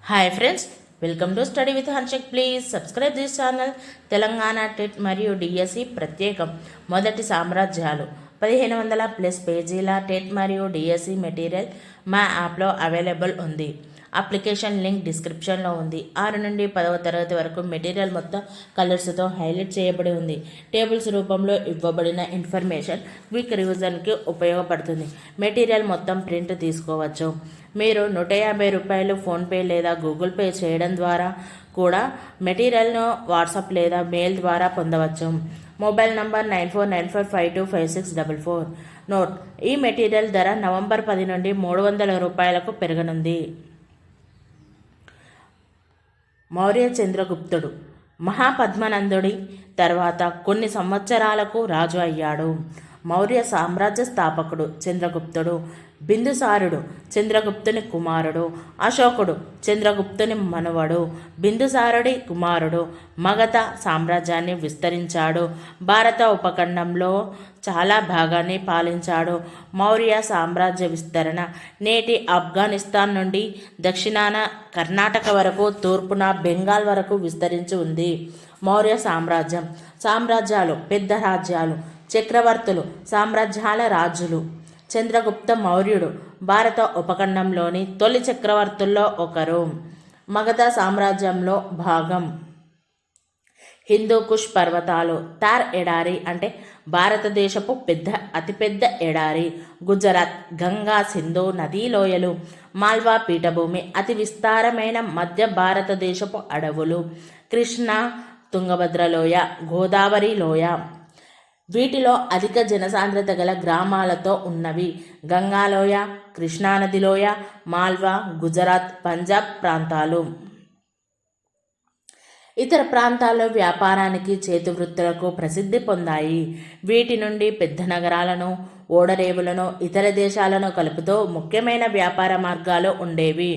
Hi friends, welcome to study with Harshak. Please subscribe this channel. Telangana TET మరియు DSC ప్రత్యేకం. మొదటి సామ్రాజ్యాలు 1500+ పేజీల టెట్ మరియు డిఎస్సి మెటీరియల్ మా యాప్లో అవైలబుల్ ఉంది. అప్లికేషన్ లింక్ డిస్క్రిప్షన్లో ఉంది. 6 నుండి 10వ తరగతి వరకు మెటీరియల్ మొత్తం కలర్స్తో హైలైట్ చేయబడి ఉంది. టేబుల్స్ రూపంలో ఇవ్వబడిన ఇన్ఫర్మేషన్ క్విక్ రివిజన్కి ఉపయోగపడుతుంది. మెటీరియల్ మొత్తం ప్రింట్ తీసుకోవచ్చు. మీరు 150 రూపాయలు ఫోన్పే లేదా గూగుల్ పే చేయడం ద్వారా కూడా మెటీరియల్ను వాట్సాప్ లేదా మెయిల్ ద్వారా పొందవచ్చు. Mobile number 9495525644. నోట్: ఈ మెటీరియల్ ధర నవంబర్ 10 నుండి 300 రూపాయలకు పెరగనుంది. మౌర్య చంద్రగుప్తుడు మహాపద్మనందుడి తర్వాత కొన్ని సంవత్సరాలకు రాజు అయ్యాడు. మౌర్య సామ్రాజ్య స్థాపకుడు చంద్రగుప్తుడు. బిందుసారుడు చంద్రగుప్తుని కుమారుడు. అశోకుడు చంద్రగుప్తుని మనవడు. బిందుసారుడి కుమారుడు మగధ సామ్రాజ్యాన్ని విస్తరించాడు. భారత ఉపఖండంలో చాలా భాగాన్ని పాలించాడు. మౌర్య సామ్రాజ్య విస్తరణ నేటి ఆఫ్ఘనిస్తాన్ నుండి దక్షిణాన కర్ణాటక వరకు, తూర్పున బెంగాల్ వరకు విస్తరించి ఉంది. మౌర్య సామ్రాజ్యాలు పెద్ద రాజ్యాలు. చక్రవర్తులు సామ్రాజ్యాల రాజులు. చంద్రగుప్త మౌర్యుడు భారత ఉపఖండంలోని తొలి చక్రవర్తుల్లో ఒకరు. మగధ సామ్రాజ్యంలో భాగం. హిందూ కుష్ పర్వతాలు. థార్ ఎడారి అంటే భారతదేశపు అతిపెద్ద ఎడారి. గుజరాత్ గంగా సింధు నదీ లోయలు. మాల్వా పీఠభూమి అతి విస్తారమైన మధ్య భారతదేశపు అడవులు. కృష్ణ తుంగభద్ర లోయ, గోదావరి లోయ. వీటిలో అధిక జనసాంద్రత గల గ్రామాలతో ఉన్నవి గంగాలోయ, కృష్ణానది లోయ, మాల్వా, గుజరాత్, పంజాబ్ ప్రాంతాలు. ఇతర ప్రాంతాల్లో వ్యాపారానికి, చేతివృత్తులకు ప్రసిద్ధి పొందాయి. వీటి నుండి పెద్ద నగరాలను, ఓడరేవులను, ఇతర దేశాలను కలుపుతూ ముఖ్యమైన వ్యాపార మార్గాలు ఉండేవి.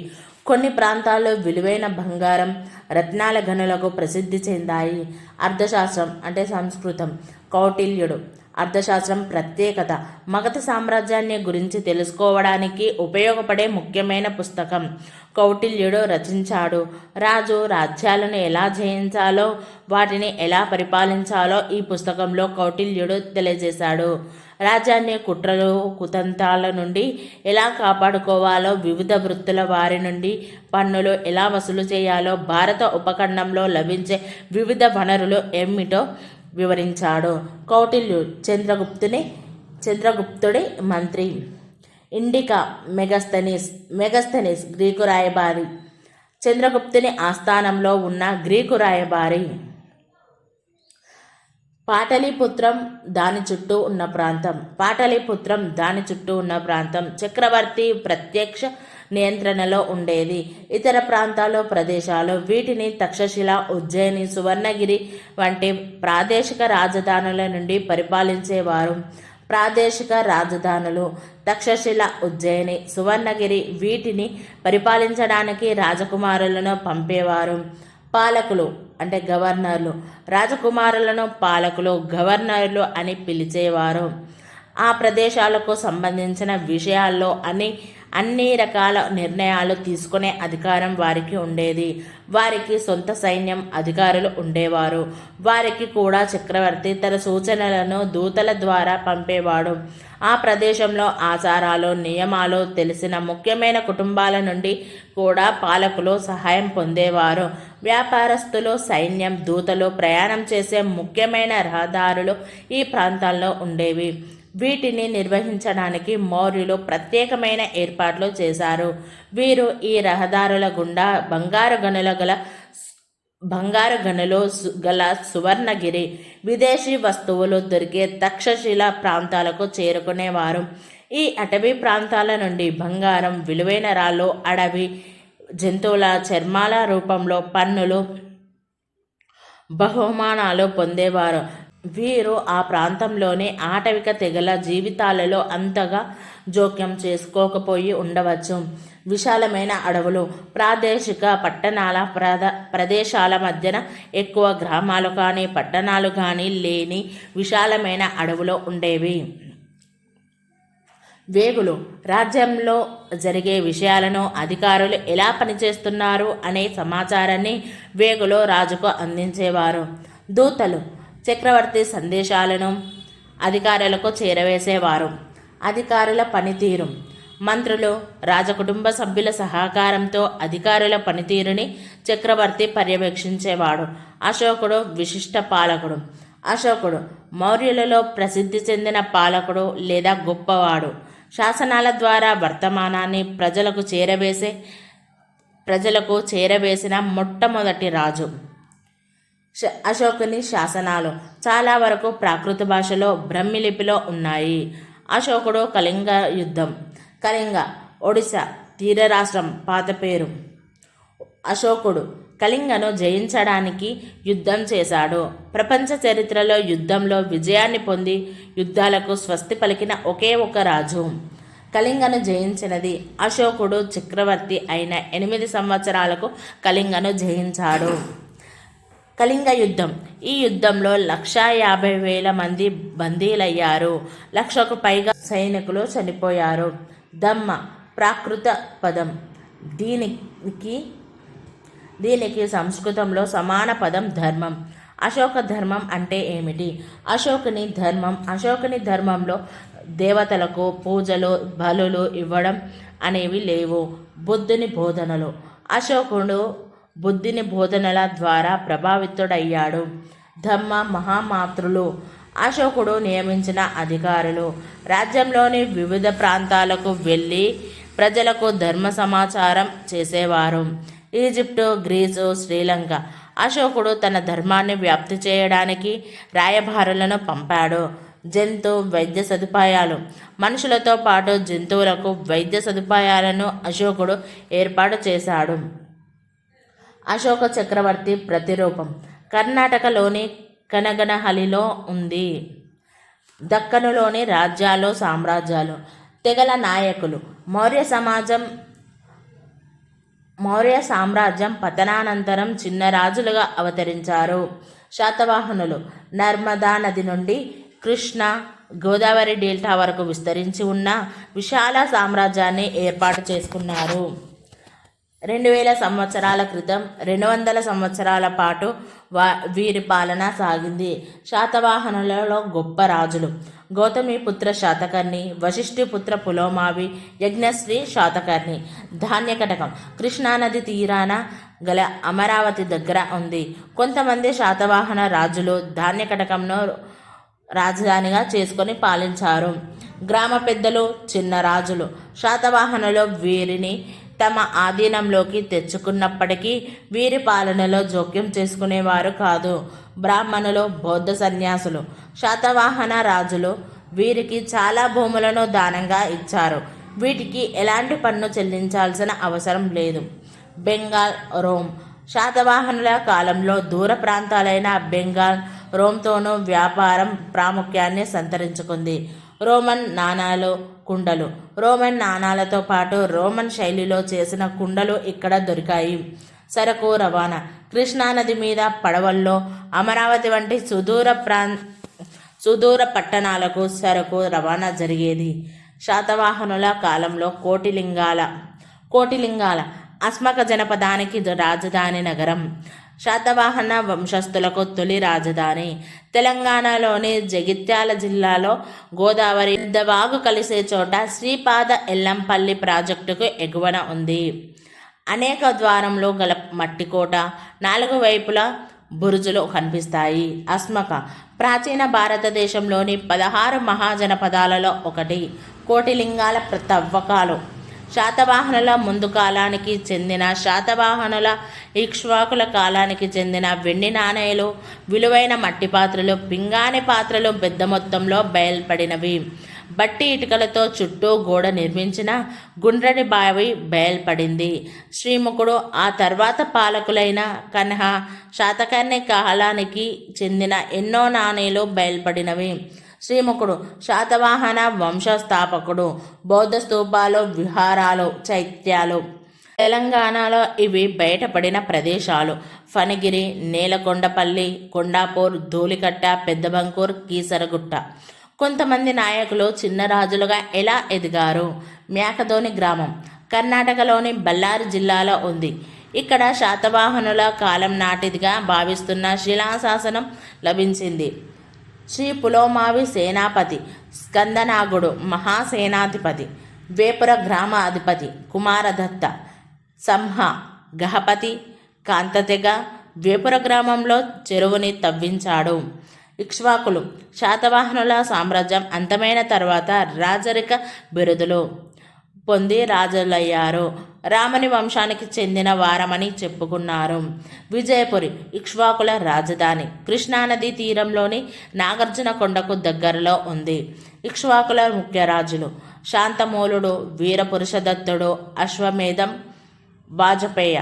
కొన్ని ప్రాంతాల్లో విలువైన బంగారం, రత్నాల గనులకు ప్రసిద్ధి చెందాయి. అర్థశాస్త్రం అంటే సంస్కృతం. కౌటిల్యుడు అర్థశాస్త్రం ప్రత్యేకత. మగధ సామ్రాజ్యాన్ని గురించి తెలుసుకోవడానికి ఉపయోగపడే ముఖ్యమైన పుస్తకం. కౌటిల్యుడు రచించాడు. రాజు రాజ్యాలను ఎలా జయించాలో, వాటిని ఎలా పరిపాలించాలో ఈ పుస్తకంలో కౌటిల్యుడు తెలియజేశాడు. రాజ్యాన్ని కుట్రలు, కుతంత్రాల నుండి ఎలా కాపాడుకోవాలో, వివిధ వృత్తుల వారి నుండి పన్నులు ఎలా వసూలు చేయాలో, భారత ఉపఖండంలో లభించే వివిధ వనరులు ఏమిటో వివరించాడు. కౌటిల్యుడు చంద్రగుప్తుడి మంత్రి. ఇండికా మెగస్తనీస్ గ్రీకు రాయబారి. చంద్రగుప్తుని ఆస్థానంలో ఉన్న గ్రీకు రాయబారి. పాటలీపుత్రం దాని చుట్టూ ఉన్న ప్రాంతం చక్రవర్తి ప్రత్యక్ష నియంత్రణలో ఉండేది. ఇతర ప్రాంతాలు, ప్రదేశాలు వీటిని తక్షశిల, ఉజ్జయిని, సువర్ణగిరి వంటి ప్రాదేశిక రాజధానుల నుండి పరిపాలించేవారు. ప్రాదేశిక రాజధానులు తక్షశిల, ఉజ్జయిని, సువర్ణగిరి. వీటిని పరిపాలించడానికి రాజకుమారులను పంపేవారు. పాలకులు అంటే గవర్నర్లు. రాజకుమారులను పాలకులు, గవర్నర్లు అని పిలిచేవారు. ఆ ప్రదేశాలకు సంబంధించిన విషయాల్లో అన్ని రకాల నిర్ణయాలు తీసుకునే అధికారం వారికి ఉండేది. వారికి సొంత సైన్యం, అధికారులు ఉండేవారు. వారికి కూడా చక్రవర్తి తన సూచనలను దూతల ద్వారా పంపేవాడు. ఆ ప్రదేశంలో ఆచారాలు, నియమాలు తెలిసిన ముఖ్యమైన కుటుంబాల నుండి కూడా పాలకులు సహాయం పొందేవారు. వ్యాపారస్తులు, సైన్యం, దూతలు ప్రయాణం చేసే ముఖ్యమైన రహదారులు ఈ ప్రాంతాల్లో ఉండేవి. వీటిని నిర్వహించడానికి మౌర్యులు ప్రత్యేకమైన ఏర్పాట్లు చేశారు. వీరు ఈ రహదారుల గుండా బంగారు గనులు గల సువర్ణగిరి, విదేశీ వస్తువులు దొరికే తక్షశిల ప్రాంతాలకు చేరుకునేవారు. ఈ అటవీ ప్రాంతాల నుండి బంగారం, విలువైన రాళ్ళు, అడవి జంతువుల చర్మాల రూపంలో పన్నులు, బహుమానాలు పొందేవారు. వీరు ఆ ప్రాంతంలోని ఆటవిక తెగల జీవితాలలో అంతగా జోక్యం చేసుకోకపోయి ఉండవచ్చు. విశాలమైన అడవులు. ప్రాదేశిక పట్టణాల ప్రదేశాల మధ్యన ఎక్కువ గ్రామాలు కానీ పట్టణాలు కానీ లేని విశాలమైన అడవులు ఉండేవి. వేగులు రాజ్యంలో జరిగే విషయాలను అధికారులు ఎలా పనిచేస్తున్నారు అనే సమాచారాన్ని వేగులు రాజుకు అందించేవారు. దూతలు చక్రవర్తి సందేశాలను అధికారులకు చేరవేసేవారు. అధికారుల పనితీరు మంత్రులు రాజకుటుంబ సభ్యుల సహకారంతో అధికారుల పనితీరుని చక్రవర్తి పర్యవేక్షించేవాడు. అశోకుడు విశిష్ట పాలకుడు. అశోకుడు మౌర్యులలో ప్రసిద్ధి చెందిన పాలకుడు లేదా గొప్పవాడు. శాసనాల ద్వారా వర్తమానాన్ని ప్రజలకు చేరవేసిన మొట్టమొదటి రాజు. అశోకుని శాసనాలు చాలా వరకు ప్రాకృత భాషలో బ్రహ్మి లిపిలో ఉన్నాయి. అశోకుడు కళింగ యుద్ధం. కళింగ ఒడిశా తీర రాష్ట్రం పాత పేరు. అశోకుడు కళింగను జయించడానికి యుద్ధం చేశాడు. ప్రపంచ చరిత్రలో యుద్ధంలో విజయాన్ని పొంది యుద్ధాలకు స్వస్తి పలికిన ఒకే ఒక రాజు. కళింగను జయించినది అశోకుడు. చక్రవర్తి అయిన 8 సంవత్సరాలకు కళింగను జయించాడు. కళింగ యుద్ధం. ఈ యుద్ధంలో 150,000 మంది బందీలయ్యారు. 1,00,000కు పైగా సైనికులు చనిపోయారు. దమ్మ ప్రాకృత పదం. దీనికి సంస్కృతంలో సమాన పదం ధర్మం. అశోక ధర్మం అంటే ఏమిటి? అశోకుని ధర్మంలో దేవతలకు పూజలు బలులు ఇవ్వడం అనేవి లేవు. బుద్ధుని బోధనలు. అశోకుడు బుద్ధుని బోధనల ద్వారా ప్రభావితుడయ్యాడు. ధమ్మ మహామాతృలు అశోకుడు నియమించిన అధికారులు రాజ్యంలోని వివిధ ప్రాంతాలకు వెళ్ళి ప్రజలకు ధర్మ సమాచారం చేసేవారు. Egypt, Greece, Sri Lanka. అశోకుడు తన ధర్మాన్ని వ్యాప్తి చేయడానికి రాయబారులను పంపాడు. వైద్య సదుపాయాలు. మనుషులతో పాటు జంతువులకు వైద్య సదుపాయాలను అశోకుడు ఏర్పాటు చేశాడు. అశోక చక్రవర్తి ప్రతిరూపం కర్ణాటకలోని కనగనహల్లిలో ఉంది. దక్కనులోని రాజ్యాలు, సామ్రాజ్యాలు. తెగల నాయకులు. మౌర్య సామ్రాజ్యం పతనానంతరం చిన్న రాజులుగా అవతరించారు. శాతవాహనులు నర్మదా నది నుండి కృష్ణ, గోదావరి డెల్టా వరకు విస్తరించి ఉన్న విశాల సామ్రాజ్యాన్ని ఏర్పాటు చేసుకున్నారు. 2000 సంవత్సరాల క్రితం 200 సంవత్సరాల పాటు వీరి పాలన సాగింది. శాతవాహనులలో గొప్ప రాజులు గౌతమిపుత్ర శాతకర్ణి, వశిష్ఠిపుత్ర పులోమావి, యజ్ఞశ్రీ శాతకర్ణి. ధాన్యకటకం కృష్ణానది తీరాన గల అమరావతి దగ్గర ఉంది. కొంతమంది శాతవాహన రాజులు ధాన్యకటకంను రాజధానిగా చేసుకొని పాలించారు. గ్రామ పెద్దలు, చిన్న రాజులు. శాతవాహనులు వీరిని తమ ఆధీనంలోకి తెచ్చుకున్నప్పటికీ వీరి పాలనలో జోక్యం చేసుకునేవారు కాదు. బ్రాహ్మణులు, బౌద్ధ సన్యాసులు. శాతవాహన రాజులు వీరికి చాలా భూములను దానంగా ఇచ్చారు. వీటికి ఎలాంటి పన్ను చెల్లించాల్సిన అవసరం లేదు. బెంగాల్, రోమ్. శాతవాహనుల కాలంలో దూర ప్రాంతాలైన బెంగాల్, రోమ్తోనూ వ్యాపారం ప్రాముఖ్యాన్ని సంతరించుకుంది. రోమన్ నాణాలు, కుండలు. రోమన్ నాణాలతో పాటు రోమన్ శైలిలో చేసిన కుండలు ఇక్కడ దొరికాయి. సరకు రవాణా. కృష్ణానది మీద పడవల్లో అమరావతి వంటి సుదూర పట్టణాలకు సరకు రవాణా జరిగేది. శాతవాహనుల కాలంలో కోటిలింగాల అస్మక జనపదానికి రాజధాని నగరం. శాతవాహన వంశస్థులకు తొలి రాజధాని. తెలంగాణలోని జగిత్యాల జిల్లాలో గోదావరి పెద్దవాగు కలిసే చోట శ్రీపాద ఎల్లంపల్లి ప్రాజెక్టుకు ఎగువన ఉంది. అనేక ద్వారములు గల మట్టికోట, 4 వైపులా బురుజులు కనిపిస్తాయి. అస్మక ప్రాచీన భారతదేశంలోని 16 మహాజనపదాలలో ఒకటి. కోటిలింగాల తవ్వకాలు. శాతవాహనుల ముందు కాలానికి చెందిన శాతవాహనుల ఇక్ష్వాకుల కాలానికి చెందిన వెండి నాణేలు, విలువైన మట్టి పాత్రలు, పింగాణి పాత్రలు పెద్ద మొత్తంలో బయల్పడినవి. బట్టి ఇటుకలతో చుట్టూ గోడ నిర్మించిన గుండ్రని బావి బయల్పడింది. శ్రీముఖుడు ఆ తర్వాత పాలకులైన కన్హ, శాతకర్ణి కాలానికి చెందిన ఎన్నో నాణేలు బయల్పడినవి. శ్రీముఖుడు శాతవాహన వంశస్థాపకుడు. బౌద్ధ స్తూపాలు, విహారాలు, చైత్యాలు. తెలంగాణలో ఇవి బయటపడిన ప్రదేశాలు: ఫణిగిరి, నేలకొండపల్లి, కొండాపూర్, ధూళికట్ట, పెద్దబంకూర్, కీసరగుట్ట. కొంతమంది నాయకులు చిన్న రాజులుగా ఎలా ఎదిగారు? మేకదోని గ్రామం కర్ణాటకలోని బళ్ళారి జిల్లాలో ఉంది. ఇక్కడ శాతవాహనుల కాలం నాటిదిగా భావిస్తున్న శిలాశాసనం లభించింది. శ్రీ పులోమావి సేనాపతి స్కందనాగుడు మహాసేనాధిపతి, వేపుర గ్రామ అధిపతి కుమారదత్త సంహ గహపతి కాంతతెగ వేపుర గ్రామంలో చెరువుని తవ్వించాడు. ఇక్ష్వాకులు శాతవాహనుల సామ్రాజ్యం అంతమైన తర్వాత రాజరిక బిరుదులు పొంది రాజులయ్యారు. రాముని వంశానికి చెందిన వారమని చెప్పుకున్నారు. విజయపురి ఇక్ష్వాకుల రాజధాని కృష్ణానది తీరంలోని నాగార్జున కొండకు దగ్గరలో ఉంది. ఇక్ష్వాకుల ముఖ్య రాజులు శాంతమూలుడు, వీరపురుషదత్తుడు, అశ్వమేధం, వాజపేయ.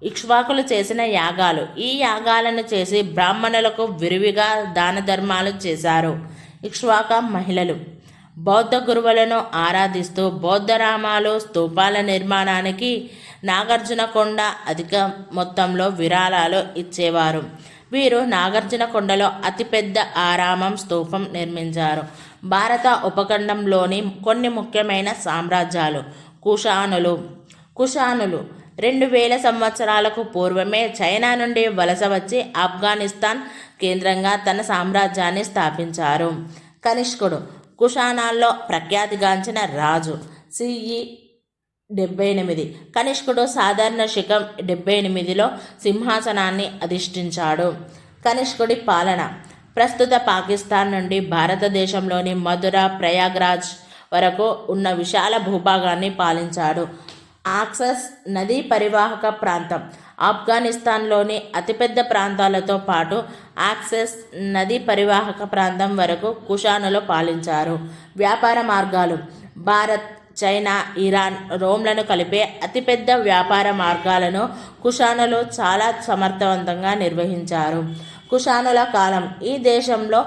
ఇక్ష్వాకులు చేసిన యాగాలు. ఈ యాగాలను చేసి బ్రాహ్మణులకు విరివిగా దాన ధర్మాలు చేశారు. ఇక్ష్వాక మహిళలు బౌద్ధ గురువులను ఆరాధిస్తూ బౌద్ధరామాలు, స్తూపాల నిర్మాణానికి నాగార్జునకొండ అధిక మొత్తంలో విరాళాలు ఇచ్చేవారు. వీరు నాగార్జునకొండలో అతిపెద్ద ఆరామం, స్తూపం నిర్మించారు. భారత ఉపఖండంలోని కొన్ని ముఖ్యమైన సామ్రాజ్యాలు. కుషానులు 2000 సంవత్సరాలకు పూర్వమే చైనా నుండి వలస వచ్చి ఆఫ్ఘనిస్తాన్ కేంద్రంగా తన సామ్రాజ్యాన్ని స్థాపించారు. కనిష్కుడు కుషానాల్లో ప్రఖ్యాతిగాంచిన రాజు. CE 78. కనిష్కుడు సాధారణ శకం 78లో సింహాసనాన్ని అధిష్ఠించాడు. కనిష్కుడి పాలన ప్రస్తుత పాకిస్తాన్ నుండి భారతదేశంలోని మధుర, ప్రయాగ్రాజ్ వరకు ఉన్న విశాల భూభాగాన్ని పాలించాడు. ఆక్సస్ నదీ పరివాహక ప్రాంతం ఆఫ్ఘనిస్తాన్లోని అతిపెద్ద ప్రాంతాలతో పాటు ఆక్సస్ నదీ పరివాహక ప్రాంతం వరకు కుషానులు పాలించారు. వ్యాపార మార్గాలు భారత్, చైనా, ఇరాన్, రోమ్లను కలిపే అతిపెద్ద వ్యాపార మార్గాలను కుషానులు చాలా సమర్థవంతంగా నిర్వహించారు. కుషానుల కాలం ఈ దేశంలో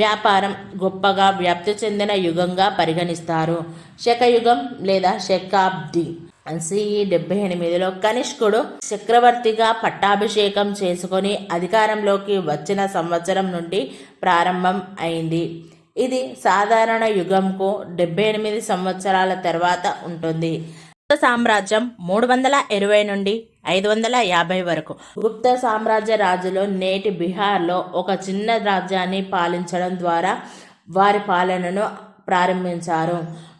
వ్యాపారం గొప్పగా వ్యాప్తి చెందిన యుగంగా పరిగణిస్తారు. శకయుగం లేదా శకాబ్ది. CE 78లో కనిష్కుడు చక్రవర్తిగా పట్టాభిషేకం చేసుకొని అధికారంలోకి వచ్చిన సంవత్సరం నుండి ప్రారంభం అయింది. ఇది సాధారణ యుగంకు 78 సంవత్సరాల తర్వాత ఉంటుంది. గుప్త సామ్రాజ్యం 320 నుండి 550 వరకు. గుప్త సామ్రాజ్య రాజులు నేటి బీహార్లో ఒక చిన్న రాజ్యాన్ని పాలించడం ద్వారా వారి పాలనను ప్రారంభించారు.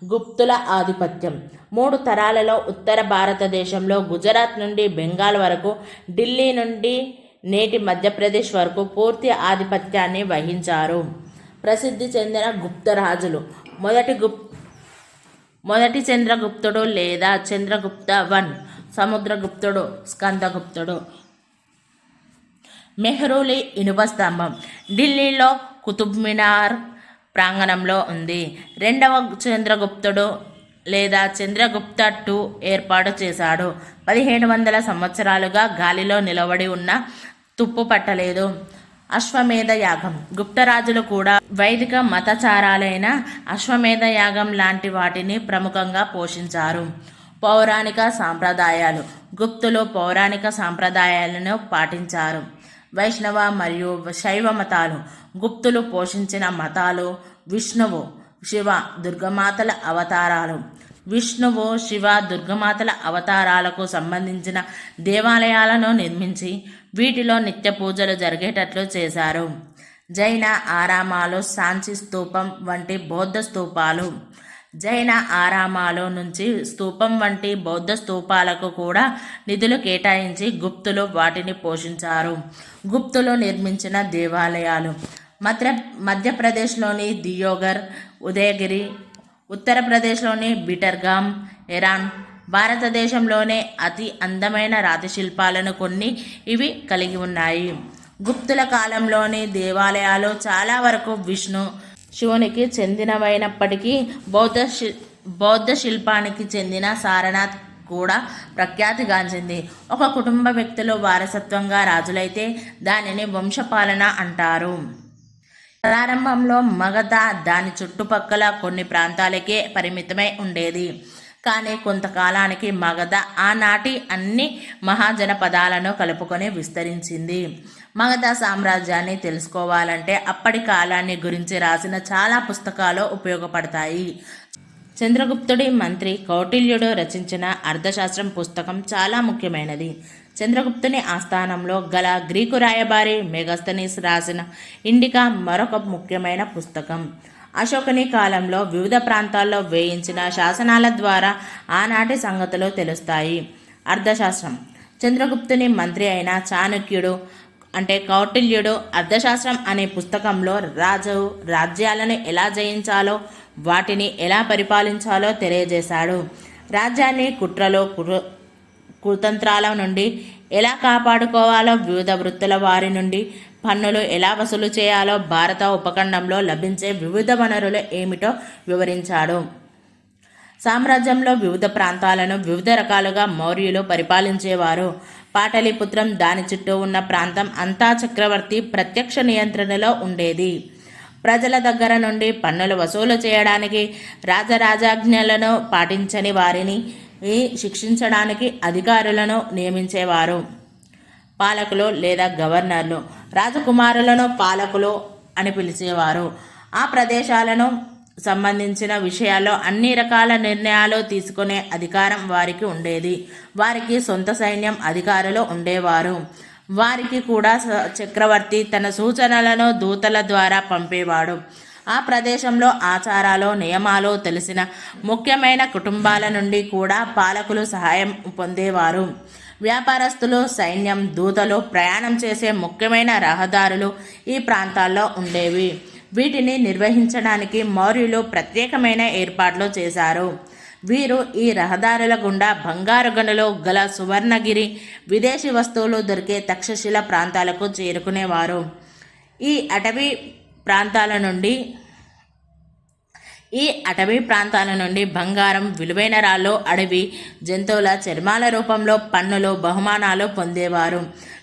గుప్తుల ఆధిపత్యం 3 తరాలలో ఉత్తర భారతదేశంలో గుజరాత్ నుండి బెంగాల్ వరకు, ఢిల్లీ నుండి నేటి మధ్యప్రదేశ్ వరకు పూర్తి ఆధిపత్యాన్ని వహించారు. ప్రసిద్ధి చెందిన గుప్త రాజులు. మొదటి చంద్రగుప్తుడు లేదా చంద్రగుప్త I, సముద్రగుప్తుడు, స్కందగుప్తుడు. మెహ్రూలి ఇనుప స్తంభం ఢిల్లీలో కుతుబ్ మినార్ ప్రాంగణంలో ఉంది. రెండవ చంద్రగుప్తుడు లేదా చంద్రగుప్త II ఏర్పాటు చేశాడు. 1700 సంవత్సరాలుగా గాలిలో నిలబడి ఉన్న తుప్పు పట్టలేదు. అశ్వమేధ యాగం గుప్తరాజులు కూడా వైదిక మతాచారాలైన అశ్వమేధ యాగం లాంటి వాటిని ప్రముఖంగా పోషించారు. పౌరాణిక సాంప్రదాయాలు గుప్తులు పౌరాణిక సాంప్రదాయాలను పాటించారు. వైష్ణవ మరియు శైవ మతాలు గుప్తులు పోషించిన మతాలు. విష్ణువు, శివ, దుర్గమాతల అవతారాలు. విష్ణువు, శివ, దుర్గమాతల అవతారాలకు సంబంధించిన దేవాలయాలను నిర్మించి వీటిలో నిత్య పూజలు జరిగేటట్లు చేశారు. జైన ఆరామాలు, సాంచి స్తూపం వంటి బౌద్ధ స్తూపాలు. జైన ఆరామాలు నుంచి స్తూపం వంటి బౌద్ధ స్తూపాలకు కూడా నిధులు కేటాయించి గుప్తులు వాటిని పోషించారు. గుప్తులు నిర్మించిన దేవాలయాలు మధ్యప్రదేశ్లోని దియోగర్, ఉదయగిరి, ఉత్తరప్రదేశ్లోని బిటర్గామ్, ఇరాన్. భారతదేశంలోనే అతి అందమైన రాతి శిల్పాలను కొన్ని ఇవి కలిగి ఉన్నాయి. గుప్తుల కాలంలోని దేవాలయాలు చాలా వరకు విష్ణు, శివునికి చెందినవైనప్పటికీ బౌద్ధ శిల్పానికి చెందిన సారనాథ్ కూడా ప్రఖ్యాతిగాంచింది. ఒక కుటుంబ వ్యక్తులు వారసత్వంగా రాజులైతే దానిని వంశపాలన అంటారు. ప్రారంభంలో మగధ దాని చుట్టుపక్కల కొన్ని ప్రాంతాలకే పరిమితమై ఉండేది. కానీ కొంతకాలానికి మగధ ఆనాటి అన్ని మహాజనపదాలను కలుపుకొని విస్తరించింది. మగధ సామ్రాజ్యాన్ని తెలుసుకోవాలంటే అప్పటి కాలాన్ని గురించి రాసిన చాలా పుస్తకాలు ఉపయోగపడతాయి. చంద్రగుప్తుడి మంత్రి కౌటిల్యుడు రచించిన అర్థశాస్త్రం పుస్తకం చాలా ముఖ్యమైనది. చంద్రగుప్తుని ఆస్థానంలో గల గ్రీకు రాయబారి మెగస్తనీస్ రాసిన ఇండికా మరొక ముఖ్యమైన పుస్తకం. అశోకుని కాలంలో వివిధ ప్రాంతాల్లో వేయించిన శాసనాల ద్వారా ఆనాటి సంగతులు తెలుస్తాయి. అర్థశాస్త్రం. చంద్రగుప్తుని మంత్రి అయిన చాణక్యుడు అంటే కౌటిల్యుడు అర్థశాస్త్రం అనే పుస్తకంలో రాజ్యాలను ఎలా జయించాలో, వాటిని ఎలా పరిపాలించాలో తెలియజేశాడు. రాజ్యాన్ని కుట్రలో కుతంత్రాల నుండి ఎలా కాపాడుకోవాలో, వివిధ వృత్తుల వారి నుండి పన్నులు ఎలా వసూలు చేయాలో, భారత ఉపఖండంలో లభించే వివిధ వనరులు ఏమిటో వివరించాడు. సామ్రాజ్యంలో వివిధ ప్రాంతాలను వివిధ రకాలుగా మౌర్యులు పరిపాలించేవారు. పాటలీపుత్రం, దాని చుట్టూ ఉన్న ప్రాంతం అంతా చక్రవర్తి ప్రత్యక్ష నియంత్రణలో ఉండేది. ప్రజల దగ్గర నుండి పన్నులు వసూలు చేయడానికి, రాజరాజాజ్ఞలను పాటించని వారిని శిక్షించడానికి అధికారులను నియమించేవారు. పాలకులు లేదా గవర్నర్లు. రాజకుమారులను పాలకులు అని పిలిచేవారు. ఆ ప్రదేశాలను సంబంధించిన విషయాల్లో అన్ని రకాల నిర్ణయాలు తీసుకునే అధికారం వారికి ఉండేది. వారికి సొంత సైన్యం, అధికారులు ఉండేవారు. వారికి కూడా చక్రవర్తి తన సూచనలను దూతల ద్వారా పంపేవాడు. ఆ ప్రదేశంలో ఆచారాలు, నియమాలు తెలిసిన ముఖ్యమైన కుటుంబాల నుండి కూడా పాలకులు సహాయం పొందేవారు. వ్యాపారస్తులు, సైన్యం, దూతలు ప్రయాణం చేసే ముఖ్యమైన రహదారులు ఈ ప్రాంతాల్లో ఉండేవి. వీటిని నిర్వహించడానికి మౌర్యులు ప్రత్యేకమైన ఏర్పాట్లు చేశారు. వీరు ఈ రహదారుల గుండా బంగారు గనులు గల సువర్ణగిరి, విదేశీ వస్తువులు దొరికే తక్షశిల ప్రాంతాలకు చేరుకునేవారు. ఈ అటవీ ప్రాంతాల నుండి బంగారం, విలువైన రాళ్ళు, అడవి జంతువుల చర్మాల రూపంలో పన్నులు, బహుమానాలు పొందేవారు.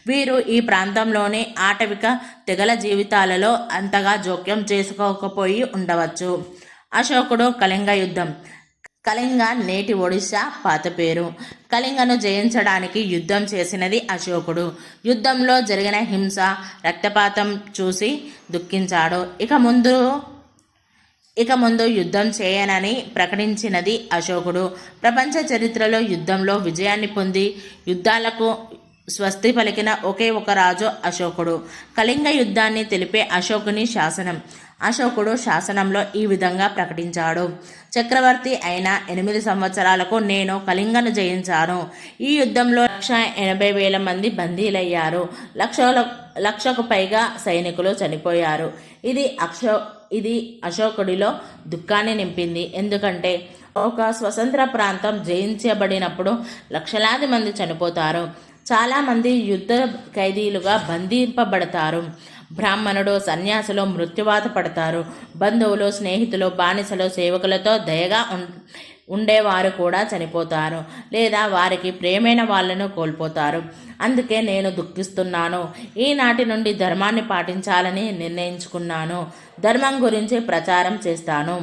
వీరు ఈ ప్రాంతంలోని ఆటవిక తెగల జీవితాలలో అంతగా జోక్యం చేసుకోకపోయి ఉండవచ్చు. అశోకుడు కళింగ యుద్ధం. కళింగ నేటి ఒడిశా పాత పేరు. కళింగను జయించడానికి యుద్ధం చేసినది అశోకుడు. యుద్ధంలో జరిగిన హింస, రక్తపాతం చూసి దుఃఖించాడు. ఇక ముందు యుద్ధం చేయనని ప్రకటించినది అశోకుడు. ప్రపంచ చరిత్రలో యుద్ధంలో విజయాన్ని పొంది యుద్ధాలకు స్వస్తి పలికిన ఒకే ఒక రాజు అశోకుడు. కళింగ యుద్ధాన్ని తెలిపే అశోకుని శాసనం. అశోకుడు శాసనంలో ఈ విధంగా ప్రకటించాడు: చక్రవర్తి అయిన 8 సంవత్సరాలకు నేను కళింగను జయించాను. ఈ యుద్ధంలో 1,80,000 మంది బందీలయ్యారు. లక్షకు పైగా సైనికులు చనిపోయారు. ఇది అశోకుడిలో దుఃఖాన్ని నింపింది. ఎందుకంటే ఒక స్వతంత్ర ప్రాంతం జయించబడినప్పుడు లక్షలాది మంది చనిపోతారు. చాలామంది యుద్ధ ఖైదీలుగా బంధింపబడతారు. బ్రాహ్మణుడు, సన్యాసులు మృత్యువాత పడతారు. బంధువులు, స్నేహితులు, బానిసలు, సేవకులతో దయగా ఉండేవారు కూడా చనిపోతారు లేదా వారికి ప్రియమైన వాళ్ళను కోల్పోతారు. అందుకే నేను దుఃఖిస్తున్నాను. ఈనాటి నుండి ధర్మాన్ని పాటించాలని నిర్ణయించుకున్నాను. ధర్మం గురించి ప్రచారం చేస్తాను.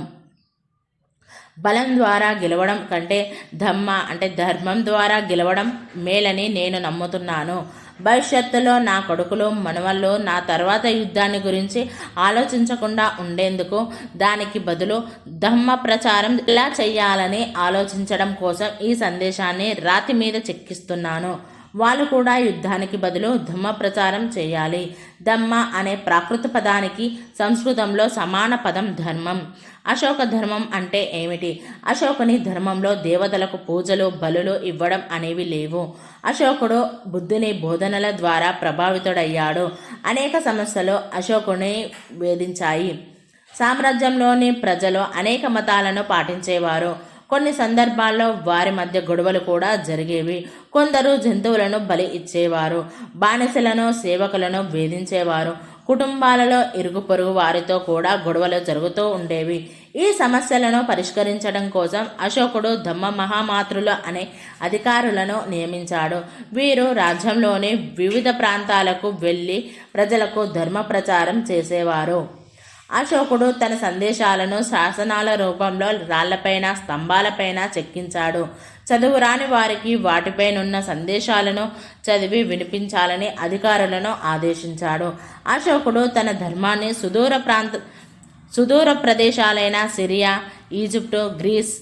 బలం ద్వారా గెలవడం కంటే ధర్మం ద్వారా గెలవడం మేలని నేను నమ్ముతున్నాను. భవిష్యత్తులో నా కొడుకులు, మనవళ్ళు నా తర్వాత యుద్ధాన్ని గురించి ఆలోచించకుండా ఉండేందుకు, దానికి బదులు ధర్మ ప్రచారం ఎలా చేయాలని ఆలోచించడం కోసం ఈ సందేశాన్ని రాతి మీద చెక్కిస్తున్నాను. వాళ్ళు కూడా యుద్ధానికి బదులు ధమ్మ ప్రచారం చేయాలి. ధమ్మ అనే ప్రాకృత పదానికి సంస్కృతంలో సమాన పదం ధర్మం. అశోక ధర్మం అంటే ఏమిటి? అశోకుని ధర్మంలో దేవతలకు పూజలు, బలులు ఇవ్వడం అనేవి లేవు. అశోకుడు బుద్ధుని బోధనల ద్వారా ప్రభావితుడయ్యాడు. అనేక సమస్యలు అశోకుని వేధించాయి. సామ్రాజ్యంలోని ప్రజలు అనేక మతాలను పాటించేవారు. కొన్ని సందర్భాల్లో వారి మధ్య గొడవలు కూడా జరిగేవి. కొందరు జంతువులను బలి ఇచ్చేవారు. బానిసలను, సేవకులను వేధించేవారు. కుటుంబాలలో ఇరుగు పొరుగు వారితో కూడా గొడవలు జరుగుతూ ఉండేవి. ఈ సమస్యలను పరిష్కరించడం కోసం అశోకుడు ధమ్మ మహామాతృలు అనే అధికారులను నియమించాడు. వీరు రాజ్యంలోని వివిధ ప్రాంతాలకు వెళ్ళి ప్రజలకు ధర్మ ప్రచారం చేసేవారు. అశోకుడు తన సందేశాలను శాసనాల రూపంలో రాళ్లపైన స్తంభాలపైన చెక్కించాడు. చదువురాని వారికి వాటిపైనున్న సందేశాలను చదివి వినిపించాలని అధికారులను ఆదేశించాడు. అశోకుడు తన ధర్మాన్ని సుదూర ప్రదేశాలైన సిరియా, ఈజిప్టు, గ్రీస్,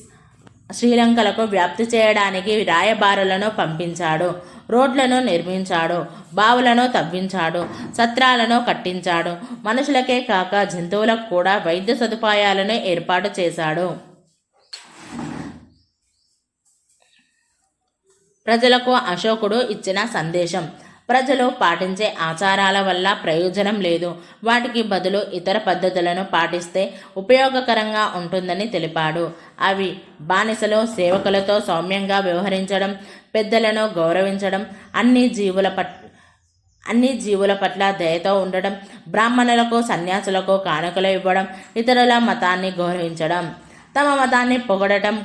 శ్రీలంకలకు వ్యాప్తి చేయడానికి రాయబారులను పంపించాడు. రోడ్లను నిర్మించాడు, బావులను తవ్వించాడు, సత్రాలను కట్టించాడు. మనుషులకే కాక జంతువులకు కూడా వైద్య సదుపాయాలను ఏర్పాటు చేశాడు. ప్రజలకు అశోకుడు ఇచ్చిన సందేశం: ప్రజలు పాటించే ఆచారాల వల్ల ప్రయోజనం లేదు, వాటికి బదులు ఇతర పద్ధతులను పాటిస్తే ఉపయోగకరంగా ఉంటుందని తెలిపాడు. అవి బానిసలు, సేవకులతో సౌమ్యంగా వ్యవహరించడం, పెద్దలను గౌరవించడం, అన్ని జీవుల పట్ల దయతో ఉండడం, బ్రాహ్మణులకు సన్యాసులకు కానుకలు ఇవ్వడం, ఇతరుల మతాన్ని గౌరవించడం. తమ మతాన్ని పొగడటం,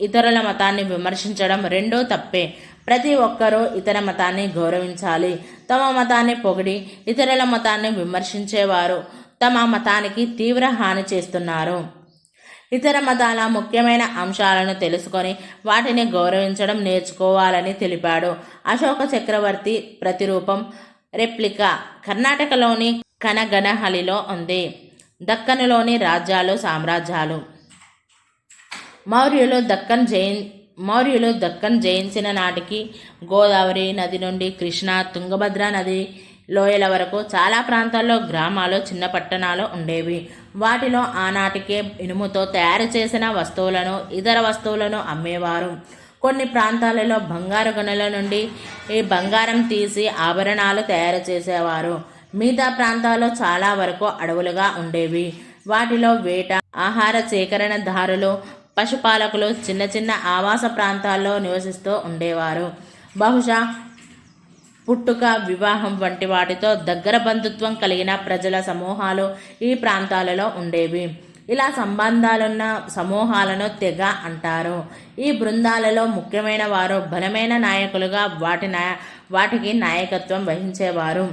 ఇతరుల మతాన్ని విమర్శించడం రెండూ తప్పే. ప్రతి ఒక్కరూ ఇతర మతాన్ని గౌరవించాలి. తమ మతాన్ని పొగిడి ఇతరుల మతాన్ని విమర్శించేవారు తమ మతానికి తీవ్ర హాని చేస్తున్నారు. ఇతర మతాల ముఖ్యమైన అంశాలను తెలుసుకొని వాటిని గౌరవించడం నేర్చుకోవాలని తెలిపాడు. అశోక చక్రవర్తి ప్రతిరూపం రెప్లికా కర్ణాటకలోని కనగనహల్లిలో ఉంది. దక్కనులోని రాజ్యాలు, సామ్రాజ్యాలు. మౌర్యులు దక్కన్ జయించిన నాటికి గోదావరి నది నుండి కృష్ణా, తుంగభద్ర నది లోయల వరకు చాలా ప్రాంతాల్లో గ్రామాలు, చిన్న పట్టణాలు ఉండేవి. వాటిలో ఆనాటికే ఇనుముతో తయారు చేసిన వస్తువులను, ఇతర వస్తువులను అమ్మేవారు. కొన్ని ప్రాంతాలలో బంగారు గనుల నుండి ఈ బంగారం తీసి ఆభరణాలు తయారు చేసేవారు. మిగతా ప్రాంతాల్లో చాలా వరకు అడవులుగా ఉండేవి. వాటిలో వేట, ఆహార సేకరణదారులు, పశుపాలకులు చిన్న చిన్న ఆవాస ప్రాంతాల్లో నివసిస్తూ ఉండేవారు. బహుశా పుట్టుక, వివాహం వంటి వాటితో దగ్గర బంధుత్వం కలిగిన ప్రజల సమూహాలు ఈ ప్రాంతాలలో ఉండేవి. ఇలా సంబంధాలున్న సమూహాలను తెగ అంటారు. ఈ బృందాలలో ముఖ్యమైన వారు బలమైన నాయకులుగా వాటికి నాయకత్వం వహించేవారు.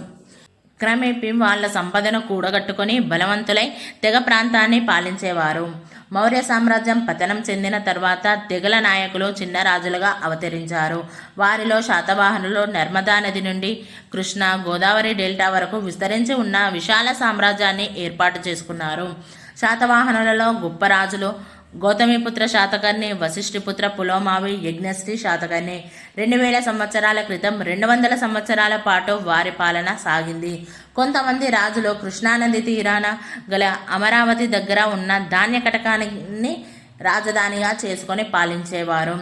క్రమేపీ వాళ్ళ సంపదను కూడగట్టుకొని బలవంతులై తెగ ప్రాంతాన్ని పాలించేవారు. మౌర్య సామ్రాజ్యం పతనం చెందిన తర్వాత తెగల నాయకులు చిన్న రాజులుగా అవతరించారు. వారిలో శాతవాహనులు నర్మదా నది నుండి కృష్ణా, గోదావరి డెల్టా వరకు విస్తరించి ఉన్న విశాల సామ్రాజ్యాన్ని ఏర్పాటు చేసుకున్నారు. శాతవాహనులలో గొప్ప రాజులు గౌతమిపుత్ర శాతకర్ణి, వశిష్ఠిపుత్ర పులోమావి, యజ్ఞశ్రీ శాతకర్ణి. 2000 సంవత్సరాల క్రితం 200 సంవత్సరాల పాటు వారి పాలన సాగింది. కొంతమంది రాజులు కృష్ణానది తీరాన గల అమరావతి దగ్గర ఉన్న ధాన్య కటకాన్ని రాజధానిగా చేసుకొని పాలించేవారు.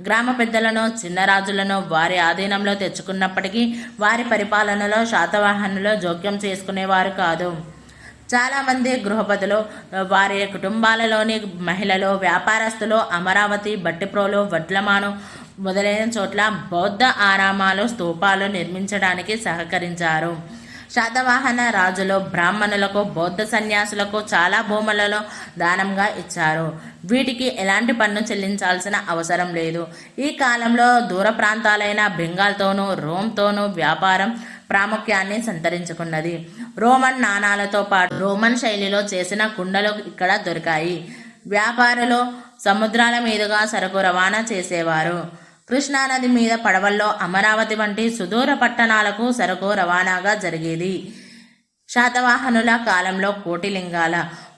గ్రామ పెద్దలను, చిన్న రాజులను వారి ఆధీనంలో తెచ్చుకున్నప్పటికీ వారి పరిపాలనలో శాతవాహనులు జోక్యం చేసుకునేవారు కాదు. చాలామంది గృహపతులు, వారి కుటుంబాలలోని మహిళలు, వ్యాపారస్తులు అమరావతి, బట్టిప్రోలు, వడ్లమాను మొదలైన చోట్ల బౌద్ధ ఆరామాలు, స్తూపాలు నిర్మించడానికి సహకరించారు. శాతవాహన రాజులు బ్రాహ్మణులకు, బౌద్ధ సన్యాసులకు చాలా భూములలో దానంగా ఇచ్చారు. వీటికి ఎలాంటి పన్ను చెల్లించాల్సిన అవసరం లేదు. ఈ కాలంలో దూర ప్రాంతాలైన బెంగాల్తోనూ, రోమ్తోనూ వ్యాపారం ప్రాముఖ్యాన్ని సంతరించుకున్నది. రోమన్ నాణాలతో పాటు రోమన్ శైలిలో చేసిన కుండలు ఇక్కడ దొరికాయి. వ్యాపారులు సముద్రాల మీదుగా సరుకు రవాణా చేసేవారు. కృష్ణానది మీద పడవల్లో అమరావతి వంటి సుదూర పట్టణాలకు సరుకు రవాణాగా జరిగేది. శాతవాహనుల కాలంలో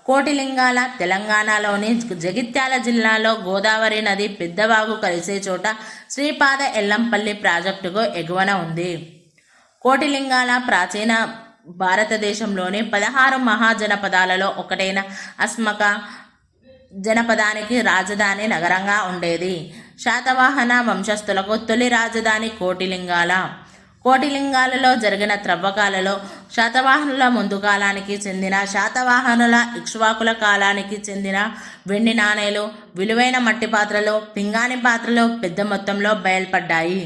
కోటిలింగాల తెలంగాణలోని జగిత్యాల జిల్లాలో గోదావరి నది పెద్దవాగు కలిసే చోట శ్రీపాద ఎల్లంపల్లి ప్రాజెక్టుకు ఎగువన ఉంది. కోటిలింగాల ప్రాచీన భారతదేశంలోని 16 మహాజనపదాలలో ఒకటైన అస్మక జనపదానికి రాజధాని నగరంగా ఉండేది. శాతవాహన వంశస్థులకు తొలి రాజధాని కోటిలింగాలలో జరిగిన త్రవ్వకాలలో శాతవాహనుల ముందు కాలానికి చెందిన, శాతవాహనుల ఇక్ష్వాకుల కాలానికి చెందిన వెండి నాణేలు, విలువైన మట్టి పాత్రలు, పింగాణి పాత్రలు పెద్ద మొత్తంలో బయల్పడ్డాయి.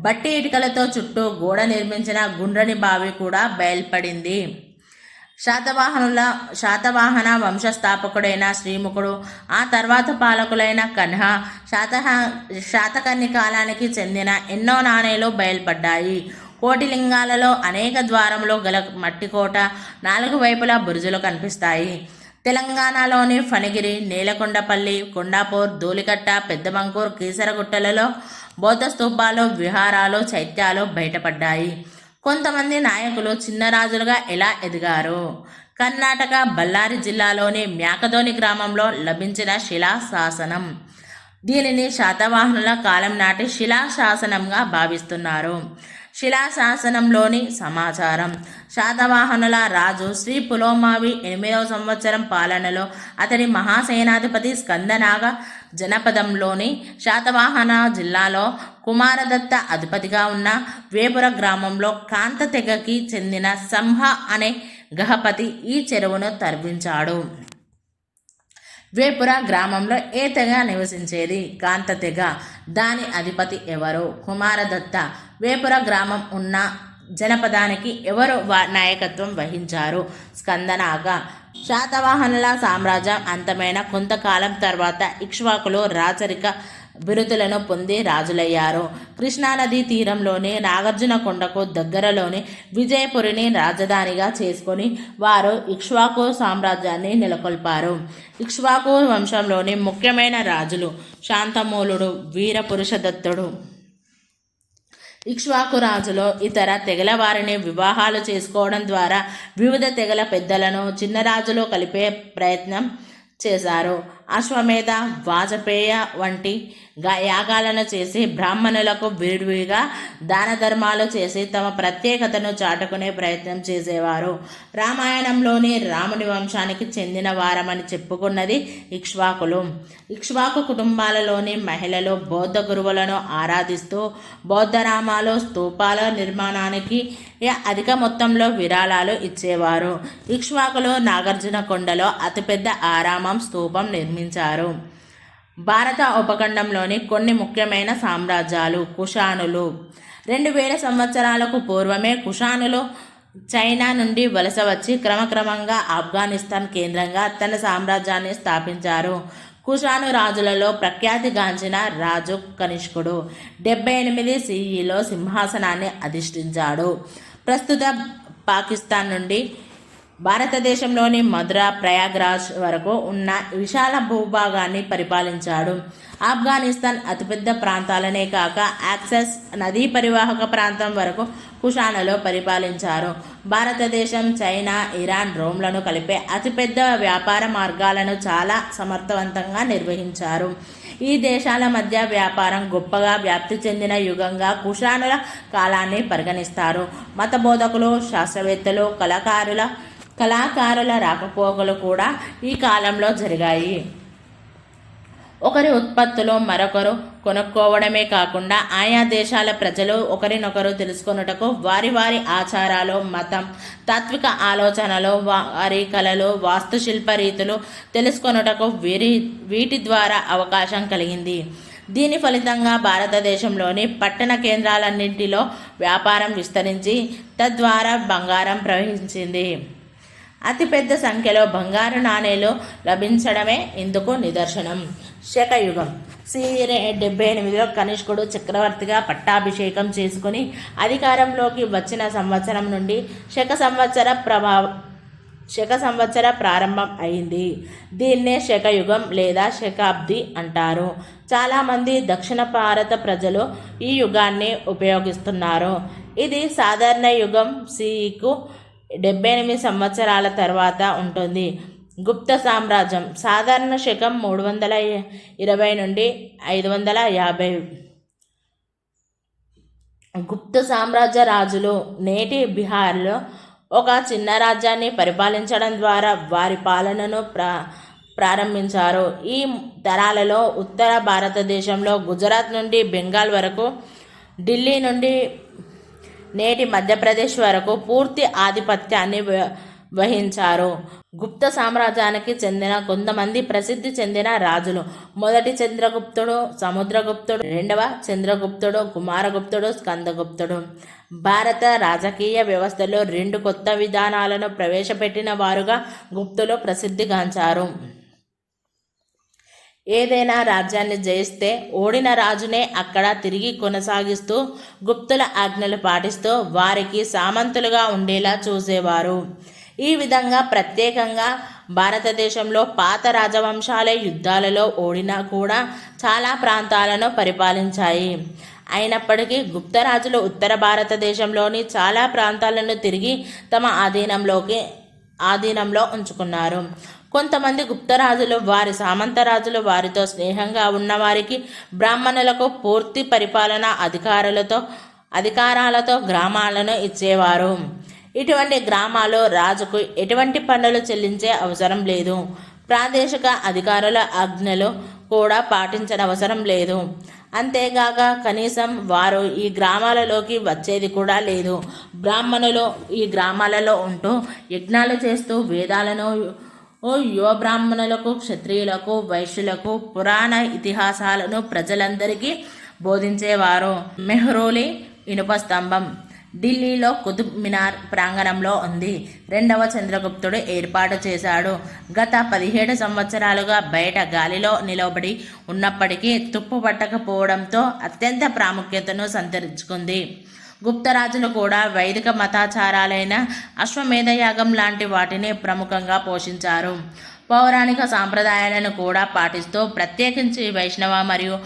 బట్టి ఇటుకలతో చుట్టూ గోడ నిర్మించిన గుండ్రని బావి కూడా బయల్పడింది. శాతవాహన వంశస్థాపకుడైన శ్రీముఖుడు, ఆ తర్వాత పాలకులైన కన్హ, శాతకర్ణి కాలానికి చెందిన ఎన్నో నాణేలు బయల్పడ్డాయి. కోటిలింగాలలో అనేక ద్వారములు గల మట్టి కోట, 4 వైపులా బురుజులు కనిపిస్తాయి. తెలంగాణలోని ఫణిగిరి, నేలకొండపల్లి, కొండాపూర్, ధూళికట్ట, పెద్దబంకూర్, కీసరగుట్టలలో బౌద్ధ స్తూపాలు, విహారాలు, చైత్యాలు బయటపడ్డాయి. కొంతమంది నాయకులు చిన్న రాజులుగా ఎలా ఎదిగారు? కర్ణాటక బళ్ళారి జిల్లాలోని మ్యాకదోని గ్రామంలో లభించిన శిలా శాసనం. దీనిని శాతవాహనుల కాలం నాటి శిలా శాసనంగా భావిస్తున్నారు. శిలాశాసనంలోని సమాచారం: శాతవాహనుల రాజు శ్రీ పులోమావి 8వ సంవత్సరం పాలనలో అతడి మహాసేనాధిపతి స్కందనాగ జనపదంలోని శాతవాహన జిల్లాలో కుమారదత్త అధిపతిగా ఉన్న వేపుర గ్రామంలో కాంత తెగకి చెందిన సంహ అనే గహపతి ఈ చెరువును తవ్వించాడు. వేపుర గ్రామంలో ఏ తెగ నివసించేది? కాంత తెగ. దాని అధిపతి ఎవరు? కుమారదత్త. వేపుర గ్రామం ఉన్న జనపదానికి ఎవరు నాయకత్వం వహించారు? స్కందనాగ. శాతవాహనుల సామ్రాజ్యం అంతమైన కొంతకాలం తర్వాత ఇక్ష్వాకులు రాచరిక బిరుదులను పొంది రాజులయ్యారు. కృష్ణానదీ తీరంలోని నాగార్జున కొండకు దగ్గరలోని విజయపురిని రాజధానిగా చేసుకొని వారు ఇక్ష్వాకు సామ్రాజ్యాన్ని నెలకొల్పారు. ఇక్ష్వాకు వంశంలోని ముఖ్యమైన రాజులు శాంతమూలుడు, వీరపురుషదత్తుడు. ఇక్ష్వాకు రాజులో ఇతర తెగల వారిని వివాహాలు చేసుకోవడం ద్వారా వివిధ తెగల పెద్దలను చిన్నరాజులు కలిపే ప్రయత్నం చేశారు. అశ్వమేధ, వాజపేయ వంటి యాగాలను చేసి బ్రాహ్మణులకు విడివిడిగా దాన ధర్మాలు చేసి తమ ప్రత్యేకతను చాటుకునే ప్రయత్నం చేసేవారు. రామాయణంలోని రాముని వంశానికి చెందిన వారమని చెప్పుకున్నది ఇక్ష్వాకులు. ఇక్ష్వాకు కుటుంబాలలోని మహిళలు బౌద్ధ గురువులను ఆరాధిస్తూ బౌద్ధరామాలు, స్తూపాల నిర్మాణానికి అధిక మొత్తంలో విరాళాలు ఇచ్చేవారు. ఇక్ష్వాకులు నాగార్జున కొండలో అతిపెద్ద ఆరామం, స్తూపం నిర్మించారు. భారత ఉపఖండంలోని కొన్ని ముఖ్యమైన సామ్రాజ్యాలు. కుషానులు. 2000 సంవత్సరాలకు పూర్వమే కుషానులు చైనా నుండి వలస వచ్చి క్రమక్రమంగా ఆఫ్ఘనిస్తాన్ కేంద్రంగా తన సామ్రాజ్యాన్ని స్థాపించారు. కుషాను రాజులలో ప్రఖ్యాతిగాంచిన రాజు కనిష్కుడు 78 CEలో సింహాసనాన్ని అధిష్ఠించాడు. ప్రస్తుత పాకిస్తాన్ నుండి భారతదేశంలోని మధుర, ప్రయాగ్రాజ్ వరకు ఉన్న విశాల భూభాగాన్ని పరిపాలించాడు. ఆఫ్ఘనిస్తాన్ అతిపెద్ద ప్రాంతాలనే కాక యాక్సెస్ నదీ పరివాహక ప్రాంతం వరకు కుషానులు పరిపాలించారు. భారతదేశం, చైనా, ఇరాన్, రోమ్లను కలిపే అతిపెద్ద వ్యాపార మార్గాలను చాలా సమర్థవంతంగా నిర్వహించారు. ఈ దేశాల మధ్య వ్యాపారం గొప్పగా వ్యాప్తి చెందిన యుగంగా కుషానుల కాలాన్ని పరిగణిస్తారు. మత బోధకులు, శాస్త్రవేత్తలు, కళాకారుల రాకపోకలు కూడా ఈ కాలంలో జరిగాయి. ఒకరి ఉత్పత్తులు మరొకరు కొనుక్కోవడమే కాకుండా ఆయా దేశాల ప్రజలు ఒకరినొకరు తెలుసుకొనుటకు వారి వారి ఆచారాలు, మతం, తాత్విక ఆలోచనలు, వారి కళలు, వాస్తుశిల్ప రీతులు తెలుసుకొనుటకు వీటి ద్వారా అవకాశం కలిగింది. దీని ఫలితంగా భారతదేశంలోని పట్టణ కేంద్రాలన్నింటిలో వ్యాపారం విస్తరించి తద్వారా బంగారం ప్రవహించింది. అతిపెద్ద సంఖ్యలో బంగారు నాణేలు లభించడమే ఇందుకు నిదర్శనం. శకయుగం. CE 78లో కనిష్కుడు చక్రవర్తిగా పట్టాభిషేకం చేసుకుని అధికారంలోకి వచ్చిన సంవత్సరం నుండి శక సంవత్సర ప్రారంభం అయింది. దీన్నే శకయుగం లేదా శకాబ్ది అంటారు. చాలామంది దక్షిణ భారత ప్రజలు ఈ యుగాన్ని ఉపయోగిస్తున్నారు. ఇది సాధారణ యుగం CEకు 78 సంవత్సరాల తర్వాత ఉంటుంది. గుప్త సామ్రాజ్యం. సాధారణ శకం 320 నుండి 550. గుప్త సామ్రాజ్య రాజులు నేటి బీహార్లో ఒక చిన్న రాజ్యాన్ని పరిపాలించడం ద్వారా వారి పాలనను ప్రారంభించారు. ఈ తరాలలో ఉత్తర భారతదేశంలో గుజరాత్ నుండి బెంగాల్ వరకు, ఢిల్లీ నుండి నేటి మధ్యప్రదేశ్ వరకు పూర్తి ఆధిపత్యాన్ని వహించారు. గుప్త సామ్రాజ్యానికి చెందిన కొంతమంది ప్రసిద్ధి చెందిన రాజులు: మొదటి చంద్రగుప్తుడు, సముద్రగుప్తుడు, రెండవ చంద్రగుప్తుడు, కుమారగుప్తుడు, స్కందగుప్తుడు. భారత రాజకీయ వ్యవస్థలో 2 కొత్త విధానాలను ప్రవేశపెట్టిన వారుగా గుప్తులు ప్రసిద్ధిగాంచారు. ఏదైనా రాజ్యాన్ని జయిస్తే ఓడిన రాజునే అక్కడ తిరిగి కొనసాగిస్తూ గుప్తుల ఆజ్ఞలు పాటిస్తూ వారికి సామంతులుగా ఉండేలా చూసేవారు. ఈ విధంగా ప్రత్యేకంగా భారతదేశంలో పాత రాజవంశాలే యుద్ధాలలో ఓడినా కూడా చాలా ప్రాంతాలను పరిపాలించాయి. అయినప్పటికీ గుప్తరాజులు ఉత్తర భారతదేశంలోని చాలా ప్రాంతాలను తిరిగి తమ ఆధీనంలో ఉంచుకున్నారు. కొంతమంది గుప్తరాజులు వారి సామంతరాజులు వారితో స్నేహంగా ఉన్నవారికి బ్రాహ్మణులకు పూర్తి పరిపాలనా అధికారాలతో గ్రామాలను ఇచ్చేవారు. ఇటువంటి గ్రామాలు రాజుకు ఎటువంటి పన్నులు చెల్లించే అవసరం లేదు. ప్రాదేశిక అధికారుల ఆజ్ఞలు కూడా పాటించనవసరం లేదు. అంతేగాక కనీసం వారు ఈ గ్రామాలలోకి వచ్చేది కూడా లేదు. బ్రాహ్మణులు ఈ గ్రామాలలో ఉంటూ యజ్ఞాలు చేస్తూ వేదాలను యువ బ్రాహ్మణులకు, క్షత్రియులకు, వైశ్యులకు పురాణ ఇతిహాసాలను ప్రజలందరికీ బోధించేవారు. మెహ్రౌలి ఇనుప స్తంభం ఢిల్లీలో కుతుబ్ మినార్ ప్రాంగణంలో ఉంది. 2వ చంద్రగుప్తుడు ఏర్పాటు చేశాడు. గత 17 సంవత్సరాలుగా బయట గాలిలో నిలబడి ఉన్నప్పటికీ తుప్పు పట్టకపోవడంతో అత్యంత ప్రాముఖ్యతను సంతరించుకుంది. గుప్తరాజులు కూడా వైదిక మతాచారాలైన అశ్వమేధ యాగం లాంటి వాటిని ప్రముఖంగా పోషించారు. పౌరాణిక సాంప్రదాయాలను కూడా పాటిస్తూ ప్రత్యేకించి వైష్ణవ మరియు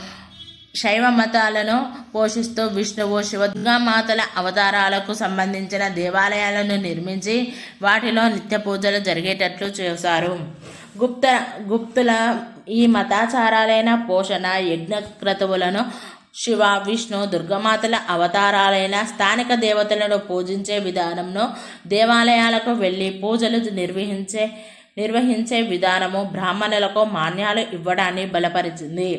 శైవ మతాలను పోషిస్తూ విష్ణువు, శివదుర్గామాతల అవతారాలకు సంబంధించిన దేవాలయాలను నిర్మించి వాటిలో నిత్య పూజలు జరిగేటట్లు చేశారు. గుప్తుల ఈ మతాచారాలైన పోషణ యజ్ఞక్రతువులను, శివ, విష్ణు, దుర్గమాతల అవతారాలైన స్థానిక దేవతలను పూజించే విధానంలో దేవాలయాలకు వెళ్ళి పూజలు నిర్వహించే విధానము బ్రాహ్మణులకు మాన్యాలు ఇవ్వడాన్ని బలపరిచింది.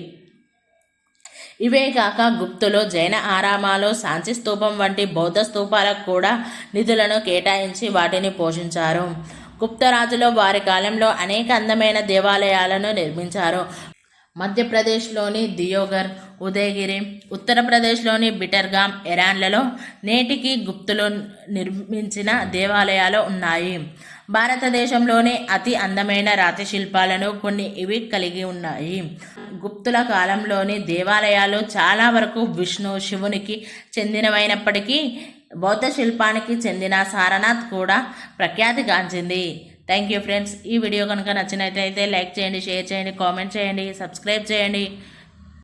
ఇవేగాక గుప్తులు జైన ఆరామాలు, సాంచి స్తూపం వంటి బౌద్ధ స్తూపాలకు కూడా నిధులను కేటాయించి వాటిని పోషించారు. గుప్తరాజులు వారి కాలంలో అనేక అందమైన దేవాలయాలను నిర్మించారు. మధ్యప్రదేశ్లోని దియోగర్, ఉదయగిరి, ఉత్తరప్రదేశ్లోని బిటర్గామ్, ఇరాన్లలో నేటికి గుప్తులు నిర్మించిన దేవాలయాలు ఉన్నాయి. భారతదేశంలోనే అతి అందమైన రాతి శిల్పాలను కొన్ని ఇవి కలిగి ఉన్నాయి. గుప్తుల కాలంలోని దేవాలయాలు చాలా వరకు విష్ణు, శివునికి చెందినవైనప్పటికీ బౌద్ధ శిల్పానికి చెందిన సారనాథ్ కూడా ప్రఖ్యాతిగాంచింది. Thank you friends. ఈ వీడియో కనుక నచ్చినట్లయితే లైక్ చేయండి, షేర్ చేయండి, కామెంట్ చేయండి, సబ్స్క్రైబ్ చేయండి.